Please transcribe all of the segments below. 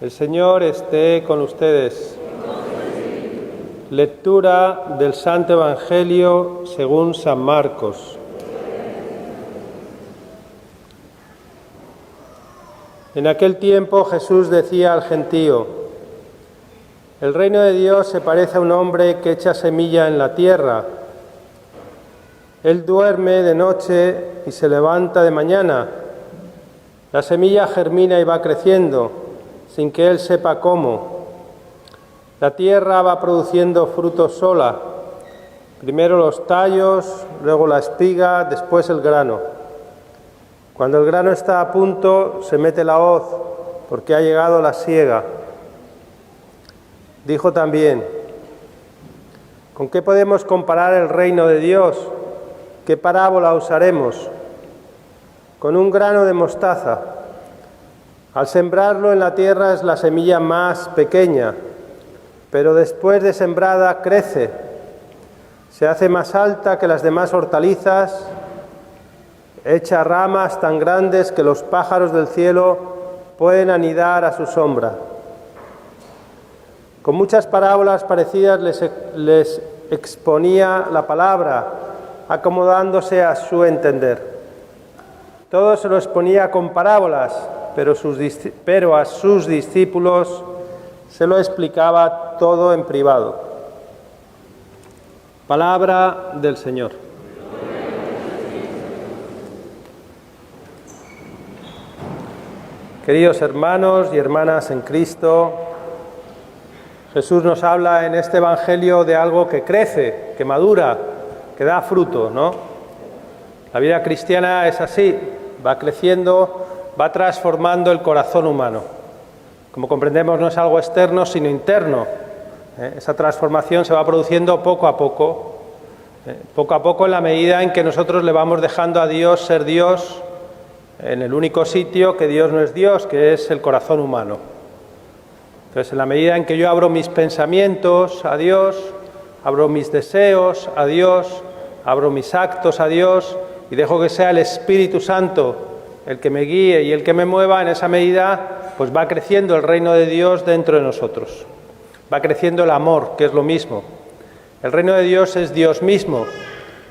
El Señor esté con ustedes. Lectura del Santo Evangelio según San Marcos. En aquel tiempo Jesús decía al gentío: el reino de Dios se parece a un hombre que echa semilla en la tierra. Él duerme de noche y se levanta de mañana. La semilla germina y va creciendo, sin que él sepa cómo. La tierra va produciendo frutos sola, primero los tallos, luego la espiga, después el grano. Cuando el grano está a punto, se mete la hoz, porque ha llegado la siega. Dijo también: ¿con qué podemos comparar el reino de Dios? ¿Qué parábola usaremos? Con un grano de mostaza. Al sembrarlo en la tierra es la semilla más pequeña, pero después de sembrada crece, se hace más alta que las demás hortalizas, echa ramas tan grandes que los pájaros del cielo pueden anidar a su sombra. Con muchas parábolas parecidas les exponía la palabra, acomodándose a su entender. Todo se lo exponía con parábolas, pero a sus discípulos se lo explicaba todo en privado. Palabra del Señor. Queridos hermanos y hermanas en Cristo, Jesús nos habla en este Evangelio de algo que crece, que madura, que da fruto, ¿no? La vida cristiana es así, va creciendo, va transformando el corazón humano. Como comprendemos, no es algo externo, sino interno. Esa transformación se va produciendo poco a poco en la medida en que nosotros le vamos dejando a Dios ser Dios en el único sitio que Dios no es Dios, que es el corazón humano. Entonces, en la medida en que yo abro mis pensamientos a Dios, abro mis deseos a Dios, abro mis actos a Dios y dejo que sea el Espíritu Santo el que me guíe y el que me mueva, en esa medida pues va creciendo el reino de Dios dentro de nosotros. Va creciendo el amor, que es lo mismo. El reino de Dios es Dios mismo,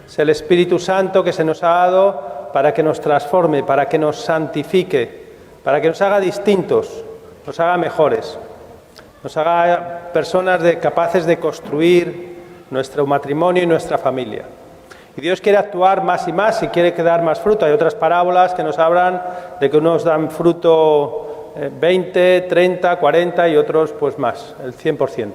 es el Espíritu Santo que se nos ha dado para que nos transforme, para que nos santifique, para que nos haga distintos, nos haga mejores, nos haga personas capaces de construir nuestro matrimonio y nuestra familia. Y Dios quiere actuar más y más y quiere dar más fruto. Hay otras parábolas que nos hablan de que unos dan fruto 20, 30, 40 y otros pues más, el 100%.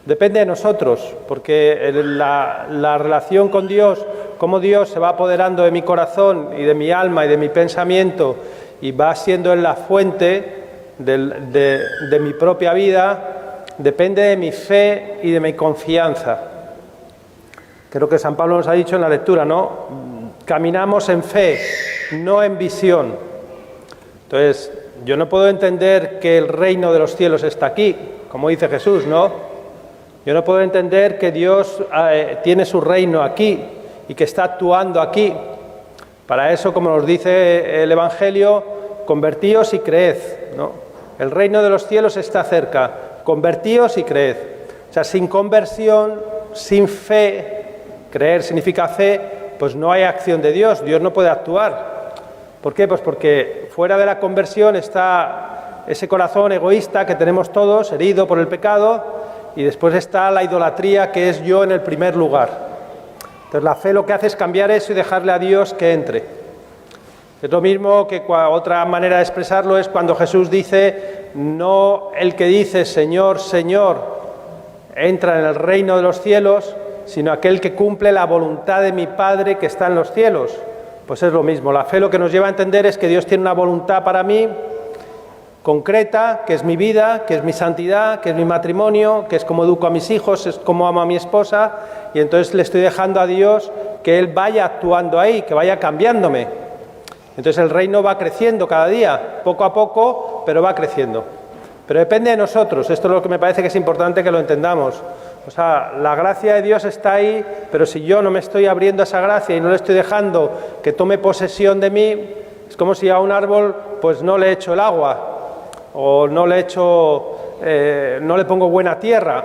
Depende de nosotros, porque la relación con Dios, cómo Dios se va apoderando de mi corazón y de mi alma y de mi pensamiento y va siendo en la fuente de mi propia vida, depende de mi fe y de mi confianza. Creo que San Pablo nos ha dicho en la lectura, ¿no? Caminamos en fe, no en visión. Entonces, yo no puedo entender que el reino de los cielos está aquí, como dice Jesús, ¿no? Yo no puedo entender que Dios tiene su reino aquí y que está actuando aquí. Para eso, como nos dice el Evangelio, convertíos y creed, ¿no? El reino de los cielos está cerca, convertíos y creed. O sea, sin conversión, sin fe, creer significa fe, pues no hay acción de Dios, Dios no puede actuar. ¿Por qué? Pues porque fuera de la conversión está ese corazón egoísta que tenemos todos, herido por el pecado, y después está la idolatría, que es yo en el primer lugar. Entonces la fe lo que hace es cambiar eso y dejarle a Dios que entre. Es lo mismo que otra manera de expresarlo es cuando Jesús dice: no el que dice Señor, Señor, entra en el reino de los cielos, sino aquel que cumple la voluntad de mi Padre que está en los cielos. Pues es lo mismo. La fe lo que nos lleva a entender es que Dios tiene una voluntad para mí concreta, que es mi vida, que es mi santidad, que es mi matrimonio, que es cómo educo a mis hijos, es cómo amo a mi esposa, y entonces le estoy dejando a Dios que Él vaya actuando ahí, que vaya cambiándome. Entonces el reino va creciendo cada día, poco a poco, pero va creciendo. Pero depende de nosotros. Esto es lo que me parece que es importante que lo entendamos. O sea, la gracia de Dios está ahí, pero si yo no me estoy abriendo a esa gracia y no le estoy dejando que tome posesión de mí, es como si a un árbol pues no le echo el agua. o no le pongo buena tierra.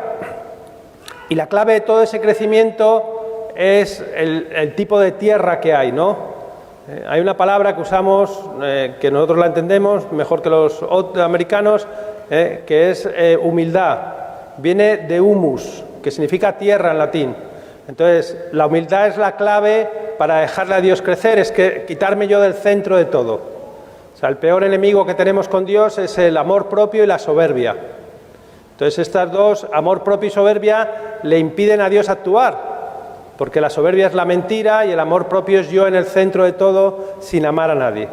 Y la clave de todo ese crecimiento es el tipo de tierra que hay, ¿no? Hay una palabra que usamos, que nosotros la entendemos mejor que los americanos, que es humildad. Viene de humus, que significa tierra en latín. Entonces, la humildad es la clave para dejarle a Dios crecer, es que quitarme yo del centro de todo. O sea, el peor enemigo que tenemos con Dios es el amor propio y la soberbia. Entonces, estas dos, amor propio y soberbia, le impiden a Dios actuar, porque la soberbia es la mentira y el amor propio es yo en el centro de todo sin amar a nadie.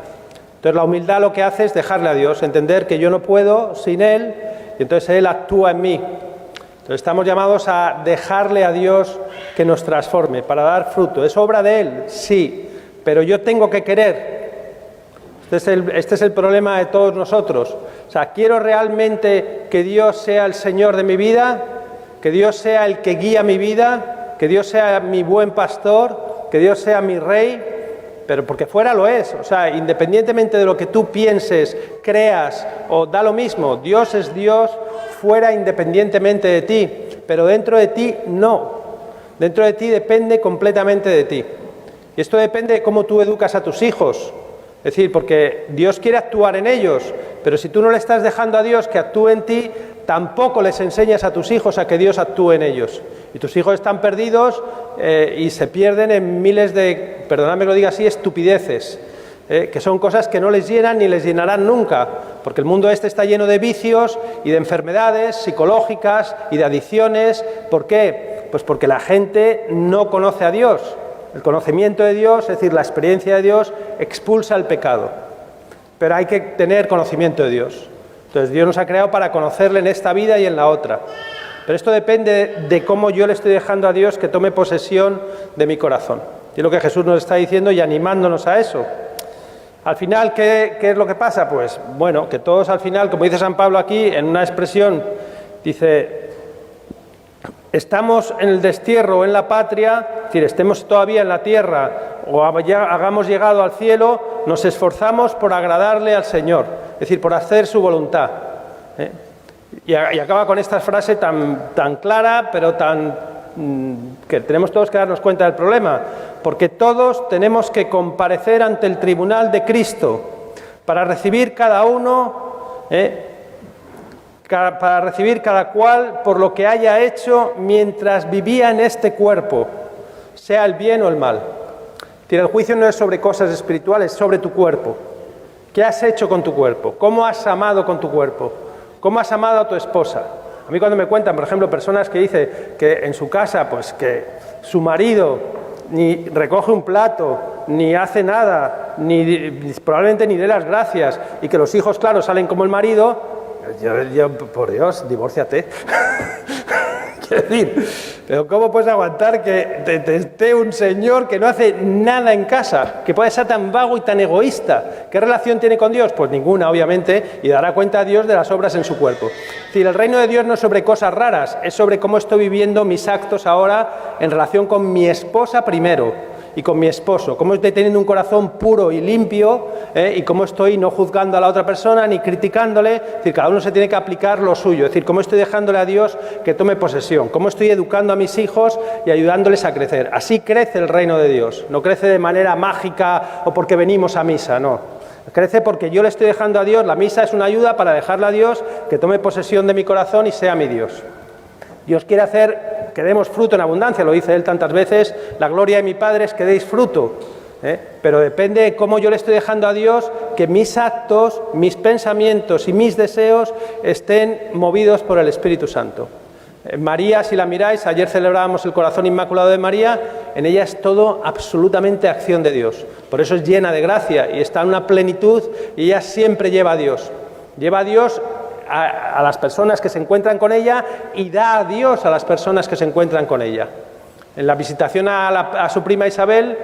Entonces, la humildad lo que hace es dejarle a Dios, entender que yo no puedo sin Él, y entonces Él actúa en mí. Entonces estamos llamados a dejarle a Dios que nos transforme para dar fruto. ¿Es obra de Él? Sí, pero yo tengo que querer. Este es el problema de todos nosotros. O sea, ¿quiero realmente que Dios sea el Señor de mi vida? ¿Que Dios sea el que guía mi vida? ¿Que Dios sea mi buen pastor? ¿Que Dios sea mi rey? Pero porque fuera lo es. O sea, independientemente de lo que tú pienses, creas o da lo mismo, Dios es Dios fuera independientemente de ti, pero dentro de ti no. Dentro de ti depende completamente de ti. Y esto depende de cómo tú educas a tus hijos. Es decir, porque Dios quiere actuar en ellos, pero si tú no le estás dejando a Dios que actúe en ti, tampoco les enseñas a tus hijos a que Dios actúe en ellos. Y tus hijos están perdidos y se pierden en miles de, perdonadme que lo diga así, estupideces. Que son cosas que no les llenan ni les llenarán nunca, porque el mundo este está lleno de vicios y de enfermedades psicológicas y de adicciones. ¿Por qué? Pues porque la gente no conoce a Dios. El conocimiento de Dios, es decir, la experiencia de Dios, expulsa el pecado. Pero hay que tener conocimiento de Dios. Entonces Dios nos ha creado para conocerle en esta vida y en la otra. Pero esto depende de cómo yo le estoy dejando a Dios que tome posesión de mi corazón. Y es lo que Jesús nos está diciendo y animándonos a eso. Al final, ¿qué es lo que pasa? Pues bueno, que todos al final, como dice San Pablo aquí, en una expresión, dice, estamos en el destierro o en la patria, es decir, estemos todavía en la tierra o hagamos llegado al cielo, nos esforzamos por agradarle al Señor, es decir, por hacer su voluntad. Y acaba con esta frase tan clara, pero que tenemos todos que darnos cuenta del problema, porque todos tenemos que comparecer ante el tribunal de Cristo para recibir cada cual por lo que haya hecho mientras vivía en este cuerpo, sea el bien o el mal. Es decir, el juicio no es sobre cosas espirituales, es sobre tu cuerpo. ¿Qué has hecho con tu cuerpo? ¿Cómo has amado con tu cuerpo? ¿Cómo has amado a tu esposa? A mí cuando me cuentan, por ejemplo, personas que dicen que en su casa, pues que su marido ni recoge un plato, ni hace nada, probablemente ni dé las gracias, y que los hijos, claro, salen como el marido, yo por Dios, divórciate. Quiero decir, pero ¿cómo puedes aguantar que te esté un señor que no hace nada en casa, que puede ser tan vago y tan egoísta? ¿Qué relación tiene con Dios? Pues ninguna, obviamente, y dará cuenta a Dios de las obras en su cuerpo. Es decir, el reino de Dios no es sobre cosas raras, es sobre cómo estoy viviendo mis actos ahora en relación con mi esposa primero y con mi esposo, cómo estoy teniendo un corazón puro y limpio, y cómo estoy no juzgando a la otra persona ni criticándole. Es decir, cada uno se tiene que aplicar lo suyo, es decir, cómo estoy dejándole a Dios que tome posesión, cómo estoy educando a mis hijos y ayudándoles a crecer. Así crece el reino de Dios, no crece de manera mágica o porque venimos a misa, no. Crece porque yo le estoy dejando a Dios, la misa es una ayuda para dejarle a Dios que tome posesión de mi corazón y sea mi Dios. Dios quiere hacer que demos fruto en abundancia, lo dice Él tantas veces, la gloria de mi Padre es que deis fruto, pero depende de cómo yo le estoy dejando a Dios que mis actos, mis pensamientos y mis deseos estén movidos por el Espíritu Santo. María, si la miráis, ayer celebrábamos el corazón inmaculado de María, en ella es todo absolutamente acción de Dios, por eso es llena de gracia y está en una plenitud y ella siempre lleva a Dios a las personas que se encuentran con ella y da a Dios a las personas que se encuentran con ella. En la visitación a su prima Isabel,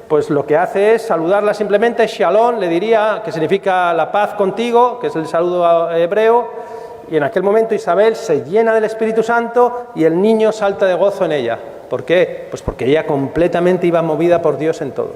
pues lo que hace es saludarla simplemente, Shalom, le diría, que significa la paz contigo, que es el saludo hebreo, y en aquel momento Isabel se llena del Espíritu Santo y el niño salta de gozo en ella. ¿Por qué? Pues porque ella completamente iba movida por Dios en todo.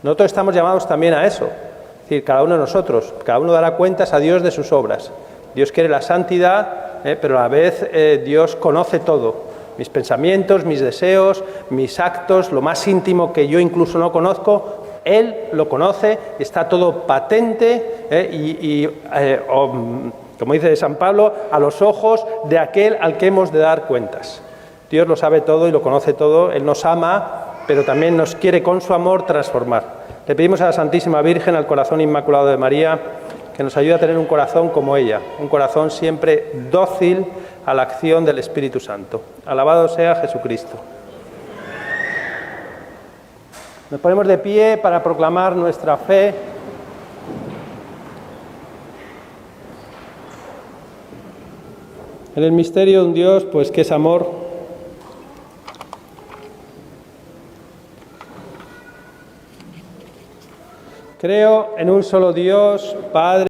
Nosotros estamos llamados también a eso, es decir, cada uno de nosotros, cada uno dará cuentas a Dios de sus obras. Dios quiere la santidad, pero a la vez Dios conoce todo. Mis pensamientos, mis deseos, mis actos, lo más íntimo que yo incluso no conozco, Él lo conoce, está todo patente como dice San Pablo, a los ojos de aquel al que hemos de dar cuentas. Dios lo sabe todo y lo conoce todo, Él nos ama, pero también nos quiere con su amor transformar. Le pedimos a la Santísima Virgen, al corazón inmaculado de María, que nos ayude a tener un corazón como ella, un corazón siempre dócil a la acción del Espíritu Santo. Alabado sea Jesucristo. Nos ponemos de pie para proclamar nuestra fe. En el misterio de un Dios, pues que es amor. Creo en un solo Dios, Padre.